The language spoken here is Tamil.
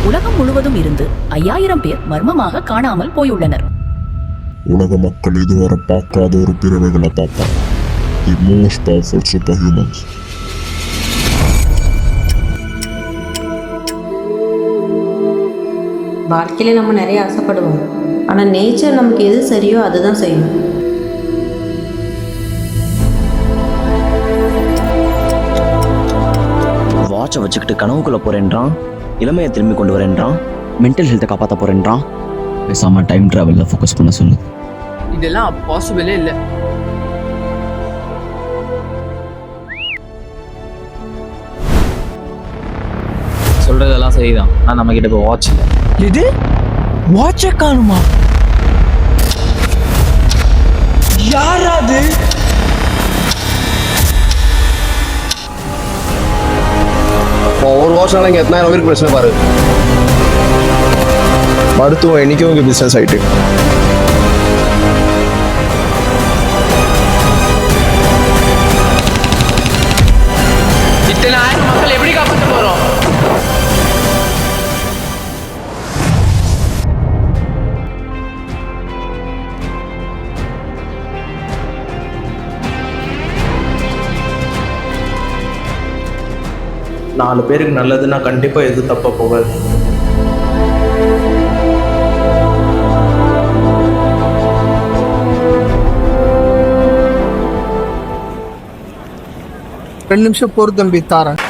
உலகம் முழுவதும் இருந்து 5000 பேர் மர்மமாக காணாமல் போயுள்ளனர். உலக மக்கள் இதுவரை பார்க்காத ஒரு பிறவைகளை பார்ப்பாங்க. The most powerful super humans. வாழ்க்கையில நம்ம நிறைய ஆசைப்படுவோம், ஆனால் நேச்சர் நமக்கு எது சரியோ அதுதான் செய்யும். வாட்சை வச்சுக்கிட்டு கனவுக்குள்ள போறேன்றான், இளமையை திரும்பி கொண்டு வரேன்றான், மென்டல் ஹெல்த்தை காப்பாற்ற போறேன்றான். பேசாம டைம் டிராவலில் ஃபோக்கஸ் பண்ண சொல்லு. இதெல்லாம் பாசிபிளே இல்லை. சொல்றதெல்லாம் சரிதான், ஆனால் நம்ம கிட்ட இப்போ வாட்ச் இல்லை. இது வாட்சை காணுமா? யாராது? ஒரு வருஷம் இங்கே எத்தனாயிரம் பேருக்கு பிரச்சனை பாரு. மருத்துவம் என்னைக்கும் இங்கே பிஸ்னஸ் ஆகிட்டு. இத்தனை ஆயிரம் மக்கள் எப்படி காப்பாற்ற போறோம்? நாலு பேருக்கு நல்லதுன்னா கண்டிப்பாக எது தப்பாக போகாது. ரெண்டு நிமிஷம் பொறு தம்பி, தாரேன்.